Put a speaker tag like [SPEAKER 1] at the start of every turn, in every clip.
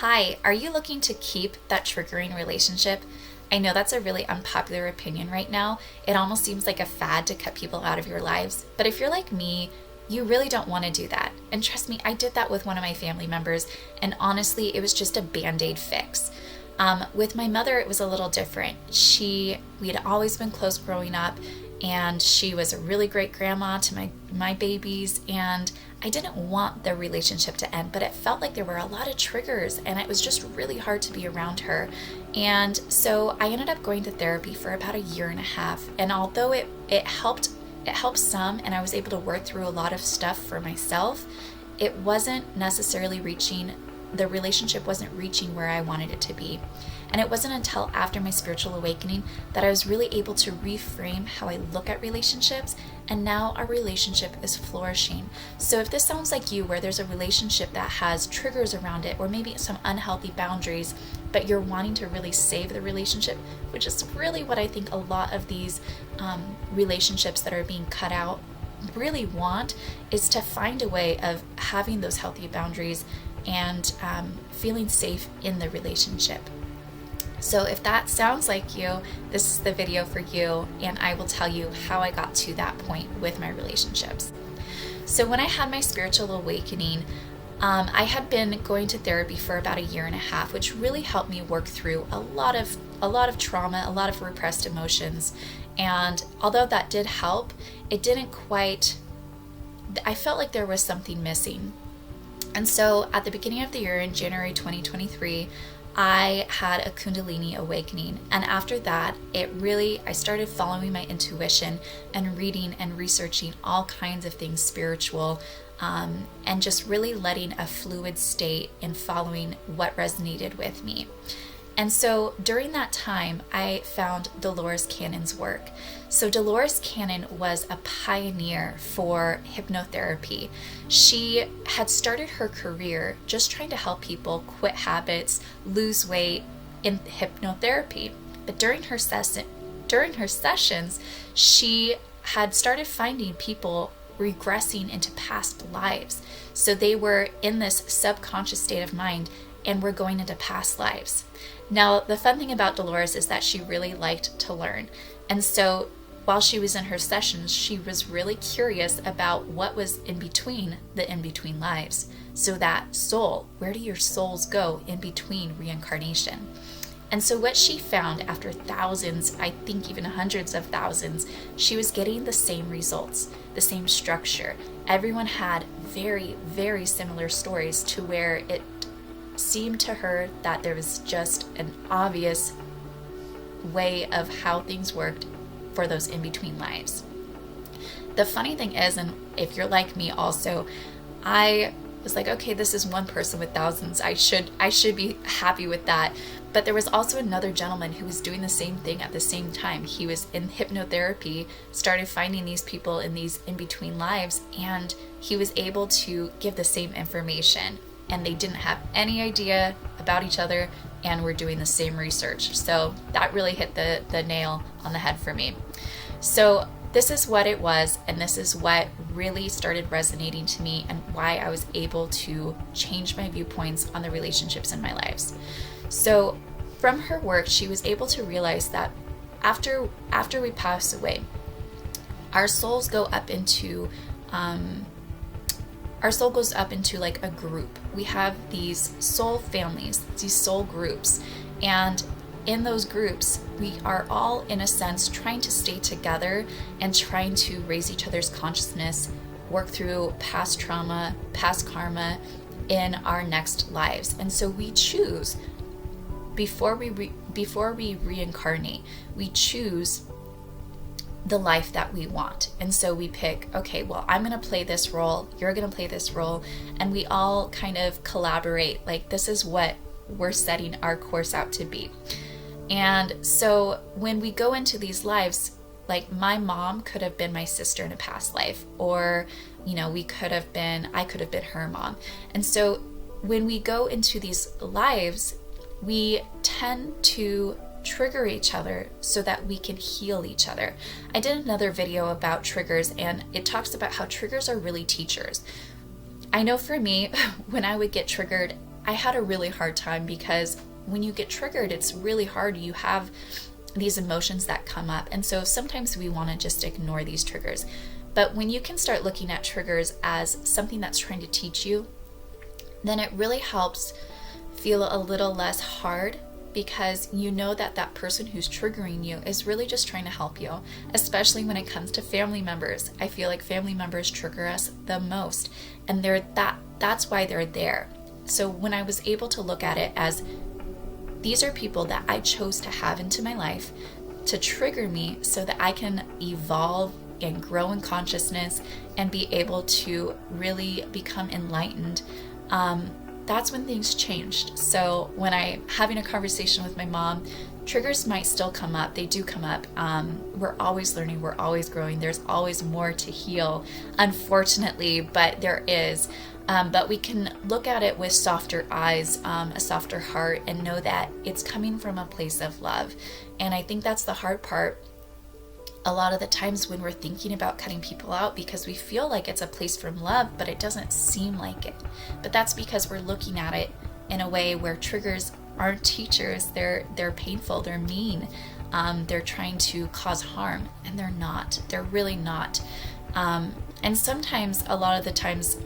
[SPEAKER 1] Hi, are you looking to keep that triggering relationship? I know that's a really unpopular opinion right now. It almost seems like a fad to cut people out of your lives. But if you're like me, you really don't want to do that. And trust me, I did that with one of my family members, and honestly, it was just a band-aid fix. With my mother, it was a little different. We had always been close growing up, and she was a really great grandma to my babies, and I didn't want the relationship to end, but it felt like there were a lot of triggers, and it was just really hard to be around her. And so I ended up going to therapy for about a year and a half, and although it helped some, and I was able to work through a lot of stuff for myself, it wasn't necessarily the relationship wasn't reaching where I wanted it to be. And it wasn't until after my spiritual awakening that I was really able to reframe how I look at relationships, and now our relationship is flourishing. So if this sounds like you, where there's a relationship that has triggers around it, or maybe some unhealthy boundaries, but you're wanting to really save the relationship, which is really what I think a lot of these relationships that are being cut out really want, is to find a way of having those healthy boundaries and feeling safe in the relationship. So if that sounds like you, this is the video for you, and I will tell you how I got to that point with my relationships. So when I had my spiritual awakening, I had been going to therapy for about a year and a half, which really helped me work through a lot of trauma, a lot of repressed emotions. And although that did help, it didn't quite, I felt like there was something missing. And so at the beginning of the year, in January 2023, I had a Kundalini awakening. And after that, I started following my intuition and reading and researching all kinds of things spiritual, and just really letting a fluid state in following what resonated with me. And so during that time, I found Dolores Cannon's work. So Dolores Cannon was a pioneer for hypnotherapy. She had started her career just trying to help people quit habits, lose weight in hypnotherapy. But during her sessions, she had started finding people regressing into past lives. So they were in this subconscious state of mind and were going into past lives. Now, the fun thing about Dolores is that she really liked to learn. And so while she was in her sessions, she was really curious about what was in between the in-between lives. So that soul, where do your souls go in between reincarnation? And so what she found after thousands, I think even hundreds of thousands, she was getting the same results, the same structure. Everyone had very, very similar stories, to where it seemed to her that there was just an obvious way of how things worked for those in-between lives. The funny thing is, and if you're like me also, I was like, okay, this is one person with thousands. I should be happy with that. But there was also another gentleman who was doing the same thing at the same time. He was in hypnotherapy, started finding these people in these in-between lives, and he was able to give the same information. And they didn't have any idea about each other and were doing the same research. So that really hit the nail on the head for me. So this is what it was, and this is what really started resonating to me, and why I was able to change my viewpoints on the relationships in my lives. So from her work, she was able to realize that after we pass away, our souls go up into like a group. We have these soul families, these soul groups, and in those groups, we are all, in a sense, trying to stay together and trying to raise each other's consciousness, work through past trauma, past karma in our next lives. And so we choose, before we reincarnate, we choose the life that we want. And so we pick, okay, well, I'm going to play this role, you're going to play this role, and we all kind of collaborate, like this is what we're setting our course out to be. And so when we go into these lives, like my mom could have been my sister in a past life, or I could have been her mom. And so when we go into these lives, we tend to trigger each other so that we can heal each other. I did another video about triggers, and it talks about how triggers are really teachers. I know for me, when I would get triggered, I had a really hard time because when you get triggered, it's really hard. You have these emotions that come up. And so sometimes we want to just ignore these triggers. But when you can start looking at triggers as something that's trying to teach you, then it really helps feel a little less hard, because you know that that person who's triggering you is really just trying to help you, especially when it comes to family members. I feel like family members trigger us the most, and that's why they're there. So when I was able to look at it as these are people that I chose to have into my life to trigger me so that I can evolve and grow in consciousness and be able to really become enlightened, that's when things changed. So when I'm having a conversation with my mom, triggers might still come up. They do come up. We're always learning. We're always growing. There's always more to heal, unfortunately, but there is. But we can look at it with softer eyes, a softer heart, and know that it's coming from a place of love. And I think that's the hard part a lot of the times when we're thinking about cutting people out, because we feel like it's a place from love, but it doesn't seem like it. But that's because we're looking at it in a way where triggers aren't teachers. They're painful, they're mean, they're trying to cause harm, and they're not. They're really not. And sometimes, a lot of the times,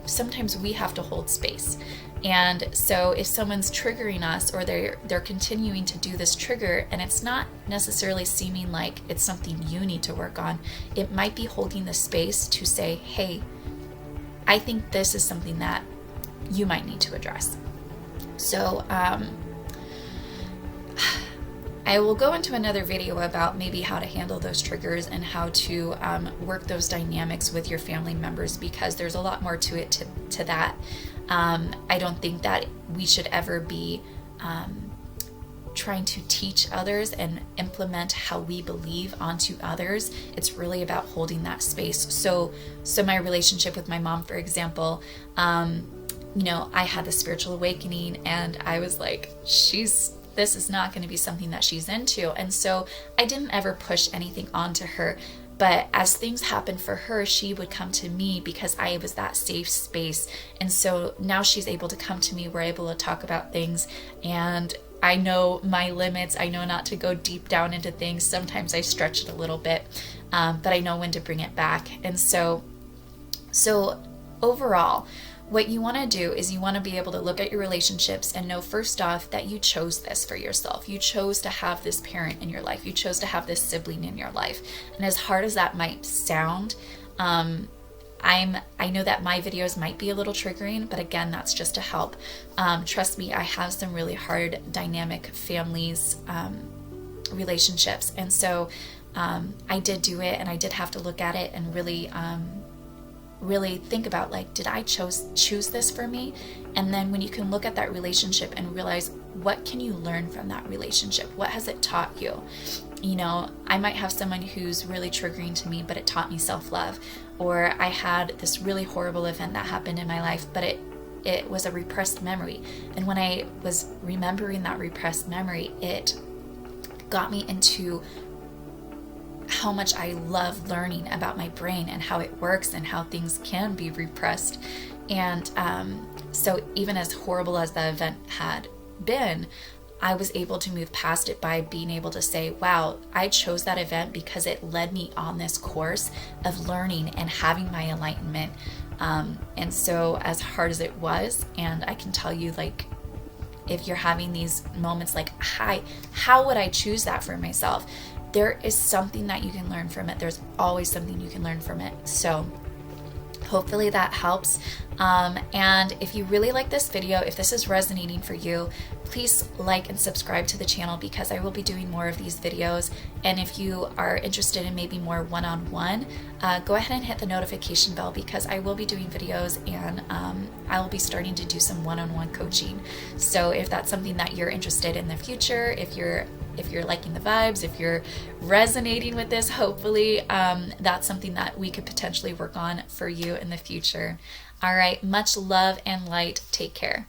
[SPEAKER 1] sometimes we have to hold space. And so if someone's triggering us, or they're continuing to do this trigger, and it's not necessarily seeming like it's something you need to work on, it might be holding the space to say, hey, I think this is something that you might need to address. So I will go into another video about maybe how to handle those triggers and how to work those dynamics with your family members, because there's a lot more to it to that. I don't think that we should ever be trying to teach others and implement how we believe onto others. It's really about holding that space. So my relationship with my mom, for example, I had the spiritual awakening, and I was like, this is not going to be something that she's into. And so I didn't ever push anything onto her. But as things happened for her, she would come to me because I was that safe space. And so now she's able to come to me. We're able to talk about things. And I know my limits. I know not to go deep down into things. Sometimes I stretch it a little bit, but I know when to bring it back. And so overall, what you want to do is you want to be able to look at your relationships and know, first off, that you chose this for yourself. You chose to have this parent in your life. You chose to have this sibling in your life. And as hard as that might sound, I know that my videos might be a little triggering, but again, that's just to help. Trust me, I have some really hard dynamic families, relationships. And so I did do it, and I did have to look at it and really think about, like, did I choose this for me? And then when you can look at that relationship and realize, what can you learn from that relationship? What has it taught you? I might have someone who's really triggering to me, but it taught me self-love. Or I had this really horrible event that happened in my life, but it was a repressed memory. And when I was remembering that repressed memory, it got me into how much I love learning about my brain and how it works and how things can be repressed. And so even as horrible as the event had been, I was able to move past it by being able to say, wow, I chose that event because it led me on this course of learning and having my enlightenment. And so as hard as it was, and I can tell you, like, if you're having these moments like, hi, how would I choose that for myself? There is something that you can learn from it. There's always something you can learn from it. So hopefully that helps. And if you really like this video, if this is resonating for you, please like and subscribe to the channel, because I will be doing more of these videos. And if you are interested in maybe more one-on-one, go ahead and hit the notification bell, because I will be doing videos, and I will be starting to do some one-on-one coaching. So if that's something that you're interested in the future, if you're liking the vibes, if you're resonating with this, hopefully that's something that we could potentially work on for you in the future. All right, much love and light. Take care.